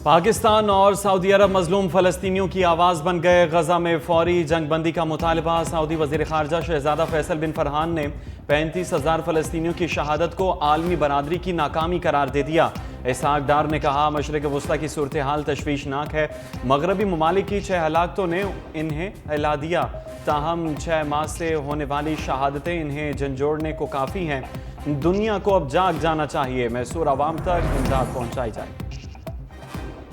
پاکستان اور سعودی عرب مظلوم فلسطینیوں کی آواز بن گئے۔ غزہ میں فوری جنگ بندی کا مطالبہ۔ سعودی وزیر خارجہ شہزادہ فیصل بن فرحان نے 35,000 فلسطینیوں کی شہادت کو عالمی برادری کی ناکامی قرار دے دیا۔ اسحاق ڈار نے کہا مشرق وسطیٰ کی صورتحال تشویشناک ہے۔ مغربی ممالک کی 6 ہلاکتوں نے انہیں ہلا دیا، تاہم 6 ماہ سے ہونے والی شہادتیں انہیں جھنجھوڑنے کو کافی ہیں۔ دنیا کو اب جاگ جانا چاہیے، میسور عوام تک امداد پہنچائی جائے۔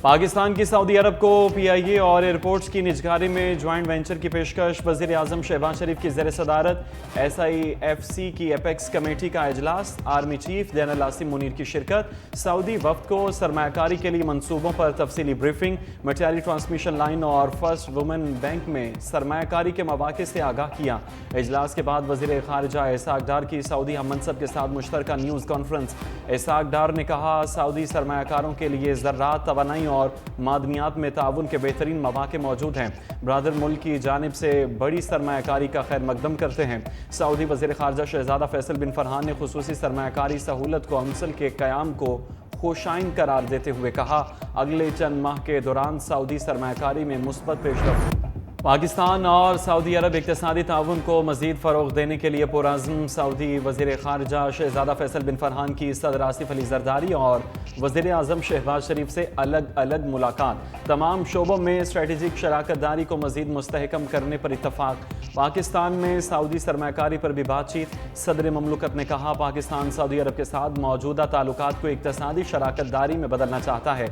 پاکستان کی سعودی عرب کو پی آئی اے اور ایئرپورٹس کی نجکاری میں جوائنٹ وینچر کی پیشکش۔ وزیر اعظم شہباز شریف کی زیر صدارت ایس آئی ایف سی کی ایپیکس کمیٹی کا اجلاس۔ Army chief general Asim Munir کی شرکت۔ سعودی وفد کو سرمایہ کاری کے لیے منصوبوں پر تفصیلی بریفنگ۔ مٹیاری ٹرانسمیشن لائن اور فرسٹ وومن بینک میں سرمایہ کاری کے مواقع سے آگاہ کیا۔ اجلاس کے بعد وزیر خارجہ اسحاق ڈار کی سعودی ہم منصب کے ساتھ مشترکہ نیوز کانفرنس۔ اسحاق ڈار نے کہا سعودی سرمایہ کاروں کے لیے زراعت، توانائی اور معدنیات میں تعاون کے بہترین مواقع موجود ہیں۔ برادر ملک کی جانب سے بڑی سرمایہ کاری کا خیر مقدم کرتے ہیں۔ سعودی وزیر خارجہ شہزادہ فیصل بن فرحان نے خصوصی سرمایہ کاری سہولت کونسل کے قیام کو خوشائن قرار دیتے ہوئے کہا اگلے چند ماہ کے دوران سعودی سرمایہ کاری میں مثبت پیش رفت۔ پاکستان اور سعودی عرب اقتصادی تعاون کو مزید فروغ دینے کے لیے پرعزم۔ سعودی وزیر خارجہ شہزادہ فیصل بن فرحان کی صدر آصف علی زرداری اور وزیر اعظم شہباز شریف سے الگ الگ ملاقات۔ تمام شعبوں میں اسٹریٹجک شراکت داری کو مزید مستحکم کرنے پر اتفاق۔ پاکستان میں سعودی سرمایہ کاری پر بھی بات چیت۔ صدر مملکت نے کہا پاکستان سعودی عرب کے ساتھ موجودہ تعلقات کو اقتصادی شراکت داری میں بدلنا چاہتا ہے۔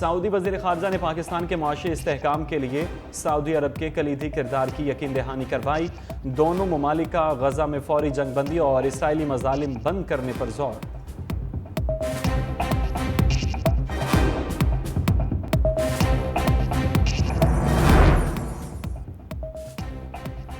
سعودی وزیر خارجہ نے پاکستان کے معاشی استحکام کے لیے سعودی عرب کے کلیدی کردار کی یقین دہانی کروائی۔ دونوں ممالک کا غزہ میں فوری جنگ بندی اور اسرائیلی مظالم بند کرنے پر زور۔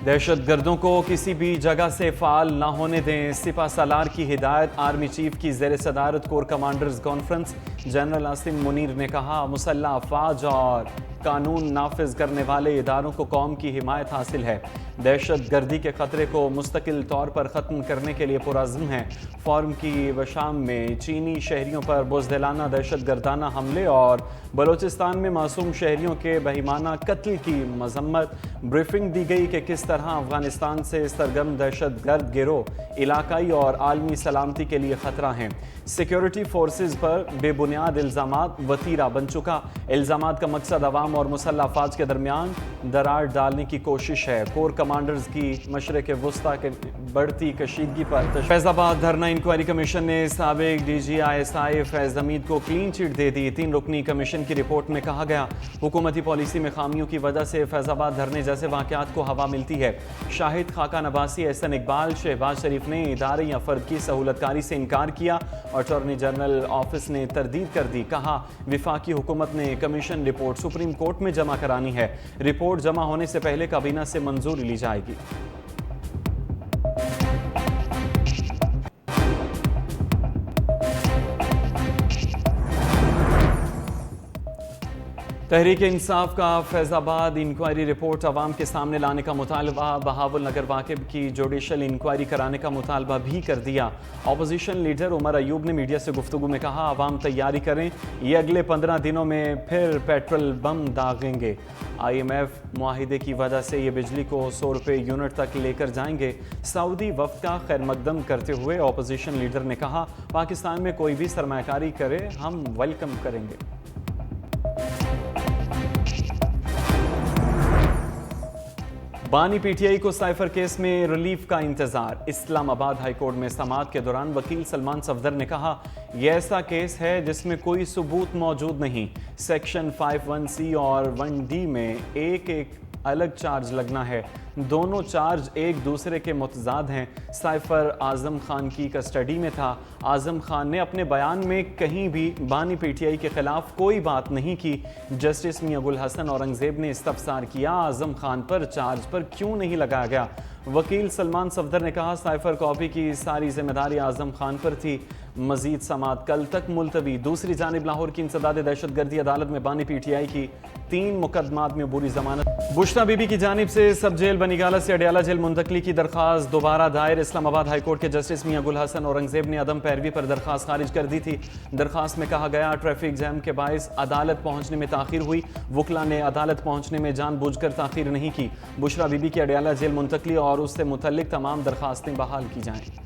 دہشت گردوں کو کسی بھی جگہ سے فعال نہ ہونے دیں، سپہ سالار کی ہدایت۔ آرمی چیف کی زیر صدارت corps commanders conference. General Asim Munir نے کہا مسلح افواج اور قانون نافذ کرنے والے اداروں کو قوم کی حمایت حاصل ہے، دہشت گردی کے خطرے کو مستقل طور پر ختم کرنے کے لیے پرعزم ہیں۔ فورم کی وشام میں چینی شہریوں پر بزدلانہ دہشت گردانہ حملے اور بلوچستان میں معصوم شہریوں کے بہیمانہ قتل کی مذمت۔ بریفنگ دی گئی کہ کس طرح افغانستان سے سرگرم دہشت گرد گروہ علاقائی اور عالمی سلامتی کے لیے خطرہ ہیں۔ سیکیورٹی فورسز پر بے بنیاد الزامات وتیرہ بن چکا۔ الزامات کا مقصد عوام اور مسلح افواج کے درمیان درار ڈالنے کی کوشش ہے۔ کور کمانڈرز کی مشرق وسطیٰ کے بڑھتی کشیدگی پر فیض آباد دھرنا انکوائری کمیشن نے سابق D G I S I فیض حمید کو کلین چٹ دے دی۔ 3 رکنی کمیشن کی رپورٹ میں کہا گیا حکومتی پالیسی میں خامیوں کی وجہ سے فیض آباد دھرنے جیسے واقعات کو ہوا ملتی ہے۔ شاہد خاقان عباسی، احسن اقبال، شہباز شریف نے ادارے یا فرد کی سہولت کاری سے انکار کیا۔ اٹارنی جنرل آفس نے تردید کر دی، کہا وفاقی حکومت نے کمیشن رپورٹ سپریم کورٹ میں جمع کرانی ہے، رپورٹ جمع ہونے سے پہلے کابینہ سے منظوری لی جائے گی۔ تحریک انصاف کا فیض آباد انکوائری رپورٹ عوام کے سامنے لانے کا مطالبہ۔ بہاول نگر واقعے کی جوڈیشل انکوائری کرانے کا مطالبہ بھی کر دیا۔ اپوزیشن لیڈر عمر ایوب نے میڈیا سے گفتگو میں کہا عوام تیاری کریں، یہ اگلے 15 دنوں میں پھر پیٹرول بم داغیں گے۔ آئی ایم ایف معاہدے کی وجہ سے یہ بجلی کو 100 روپے یونٹ تک لے کر جائیں گے۔ سعودی وفد کا خیر مقدم کرتے ہوئے اپوزیشن لیڈر نے کہا پاکستان میں کوئی بھی سرمایہ کاری کرے ہم ویلکم کریں گے۔ بانی پی ٹی آئی کو سائفر کیس میں ریلیف کا انتظار۔ اسلام آباد ہائی کورٹ میں سماعت کے دوران وکیل سلمان صفدر نے کہا یہ ایسا کیس ہے جس میں کوئی ثبوت موجود نہیں۔ سیکشن 51C اور 1D میں ایک الگ چارج لگنا ہے، دونوں چارج ایک دوسرے کے متضاد ہیں۔ سائفر اعظم خان کی کسٹڈی میں تھا۔ اعظم خان نے اپنے بیان میں کہیں بھی بانی پی ٹی آئی کے خلاف کوئی بات نہیں کی۔ جسٹس میاں گل حسن اورنگزیب نے استفسار کیا اعظم خان پر چارج پر کیوں نہیں لگایا گیا۔ وکیل سلمان صفدر نے کہا سائفر کاپی کی ساری ذمہ داری اعظم خان پر تھی. مزید سماعت کل تک ملتوی. دوسری جانب لاہور کی انسداد دہشت گردی عدالت میں بانی پی ٹی آئی کی 3 مقدمات میں عبوری ضمانت. بشرا بی بی کی جانب سے سب جیل بنیگالہ سے اڈیالہ جیل منتقلی کی درخواست دوبارہ دائر. اسلام آباد ہائی کورٹ کے جسٹس میاں گل حسن اورنگزیب نے عدم پیروی پر درخواست خارج کر دی تھی. درخواست میں کہا گیا ٹریفک جیم کے باعث عدالت پہنچنے میں تاخیر ہوئی. وکلا نے عدالت پہنچنے میں جان بوجھ کر تاخیر نہیں کی. بشرا بی بی کی اڈیالہ جیل منتقلی اور اس سے متعلق تمام درخواستیں بحال کی جائیں.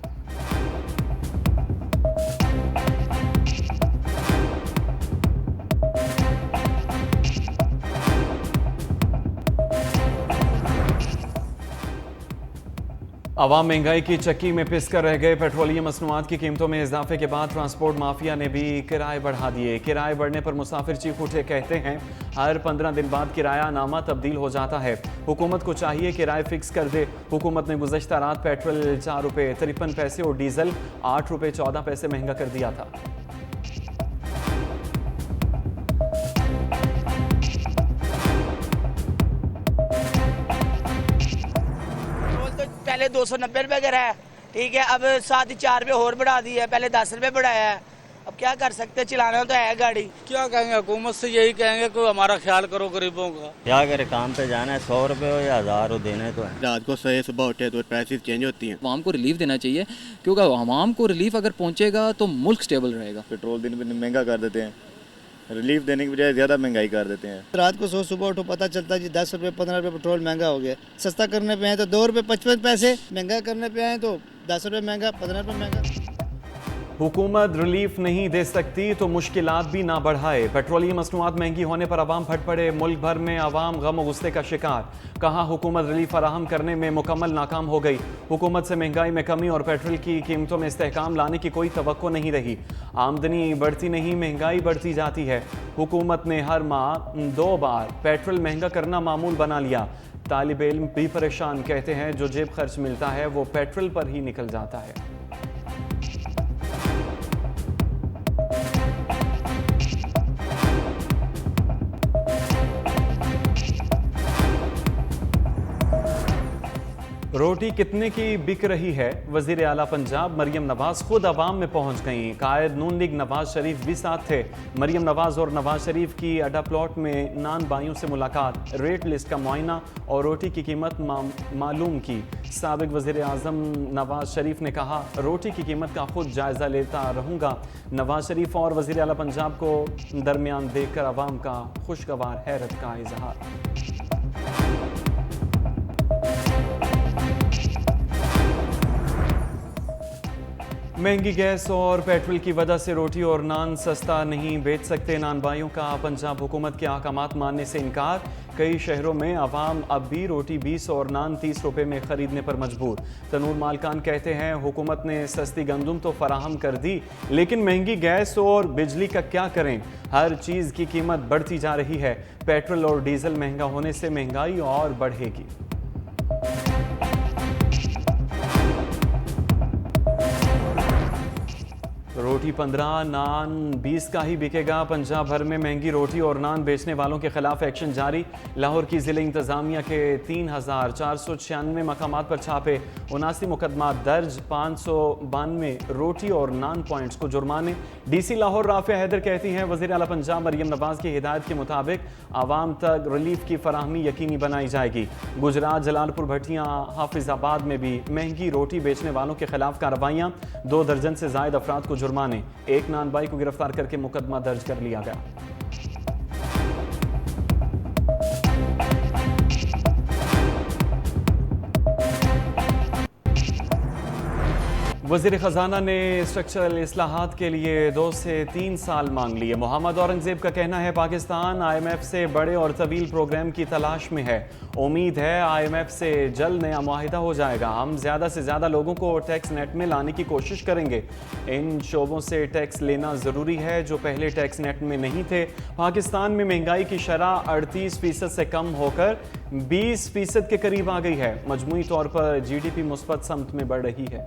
عوام مہنگائی کی چکی میں پس کر رہ گئے. پیٹرولیم مصنوعات کی قیمتوں میں اضافے کے بعد ٹرانسپورٹ مافیا نے بھی کرائے بڑھا دیے. کرائے بڑھنے پر مسافر چیخ اٹھے. کہتے ہیں ہر 15 دن بعد کرایہ نامہ تبدیل ہو جاتا ہے. حکومت کو چاہیے کرائے فکس کر دے. حکومت نے گزشتہ رات پیٹرول 4 روپے 53 پیسے اور ڈیزل 8 روپے 14 پیسے مہنگا کر دیا تھا. پہلے 290 روپے کا ہے, ٹھیک ہے, اب 7-4 روپے اور بڑھا دی ہے. پہلے 10 روپے بڑھایا ہے. اب کیا کر سکتے, چلانا تو ہے گاڑی. کیا کہیں گے, حکومت سے یہی کہیں گے کہ ہمارا خیال کرو غریبوں کا. کیا کرے, کام پہ جانا ہے, 100 روپے ہو یا 1000 ہو دینے تو ہے. رات کو صبح اٹھے تو پرائسز چینج ہوتی ہیں. عوام کو ریلیف دینا چاہیے, کیونکہ عوام کو ریلیف اگر پہنچے گا تو ملک سٹیبل رہے گا. پیٹرول دن پہ مہنگا کر دیتے ہیں, ریلیف دینے کی بجائے زیادہ مہنگائی کر دیتے ہیں. رات کو صبح اٹھو پتہ چلتا ہے جی 10 روپے 15 روپے پیٹرول مہنگا ہو گیا. سستا کرنے پہ آئے تو 2 روپے 55 پیسے, مہنگا کرنے پہ آئے تو 10 روپے مہنگا 15 روپے مہنگا. حکومت ریلیف نہیں دے سکتی تو مشکلات بھی نہ بڑھائے. پیٹرولیم مصنوعات مہنگی ہونے پر عوام پھٹ پڑے. ملک بھر میں عوام غم و غصے کا شکار. کہا حکومت ریلیف فراہم کرنے میں مکمل ناکام ہو گئی. حکومت سے مہنگائی میں کمی اور پیٹرول کی قیمتوں میں استحکام لانے کی کوئی توقع نہیں رہی. آمدنی بڑھتی نہیں, مہنگائی بڑھتی جاتی ہے. حکومت نے ہر ماہ 2 بار پیٹرول مہنگا کرنا معمول بنا لیا. طالب علم بھی پریشان. کہتے ہیں جو جیب خرچ ملتا ہے وہ پیٹرول پر ہی نکل جاتا ہے. روٹی کتنے کی بک رہی ہے؟ وزیر اعلیٰ پنجاب مریم نواز خود عوام میں پہنچ گئیں. قائد نون لیگ نواز شریف بھی ساتھ تھے. مریم نواز اور نواز شریف کی اڈا پلاٹ میں نان بائیوں سے ملاقات, ریٹ لسٹ کا معائنہ اور روٹی کی قیمت معلوم کی. سابق وزیر اعظم نواز شریف نے کہا روٹی کی قیمت کا خود جائزہ لیتا رہوں گا. نواز شریف اور وزیر اعلیٰ پنجاب کو درمیان دیکھ کر عوام کا خوشگوار حیرت کا اظہار. مہنگی گیس اور پیٹرول کی وجہ سے روٹی اور نان سستا نہیں بیچ سکتے. نان بائیوں کا پنجاب حکومت کے احکامات ماننے سے انکار. کئی شہروں میں عوام اب بھی روٹی 20 اور نان 30 روپے میں خریدنے پر مجبور. تنور مالکان کہتے ہیں حکومت نے سستی گندم تو فراہم کر دی, لیکن مہنگی گیس اور بجلی کا کیا کریں؟ ہر چیز کی قیمت بڑھتی جا رہی ہے. پیٹرول اور ڈیزل مہنگا ہونے سے مہنگائی اور بڑھے گی. روٹی 15 نان 20 کا ہی بکے گا. پنجاب بھر میں مہنگی روٹی اور نان بیچنے والوں کے خلاف ایکشن جاری. لاہور کی ضلع انتظامیہ کے 3496 مقامات پر چھاپے, 79 مقدمات درج, 592 روٹی اور نان پوائنٹس کو جرمانے. ڈی سی لاہور رافعہ حیدر کہتی ہیں وزیر اعلیٰ پنجاب مریم نواز کی ہدایت کے مطابق عوام تک ریلیف کی فراہمی یقینی بنائی جائے گی. گجرات جلال پور بھٹیاں حافظ آباد میں بھی مہنگی روٹی بیچنے والوں کے خلاف کارروائیاں. 2 درجن سے زائد افراد کو جرمانے. ایک نان بائی کو گرفتار کر کے مقدمہ درج کر لیا گیا. وزیر خزانہ نے اسٹرکچرل اصلاحات کے لیے 2 سے 3 سال مانگ لیے. محمد اورنگزیب کا کہنا ہے پاکستان آئی ایم ایف سے بڑے اور طویل پروگرام کی تلاش میں ہے. امید ہے آئی ایم ایف سے جلد نیا معاہدہ ہو جائے گا. ہم زیادہ سے زیادہ لوگوں کو ٹیکس نیٹ میں لانے کی کوشش کریں گے. ان شعبوں سے ٹیکس لینا ضروری ہے جو پہلے ٹیکس نیٹ میں نہیں تھے. پاکستان میں مہنگائی کی شرح 38% سے کم ہو کر 20% کے قریب آ گئی ہے. مجموعی طور پر جی ڈی پی مثبت سمت میں بڑھ رہی ہے.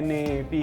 NAP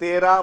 13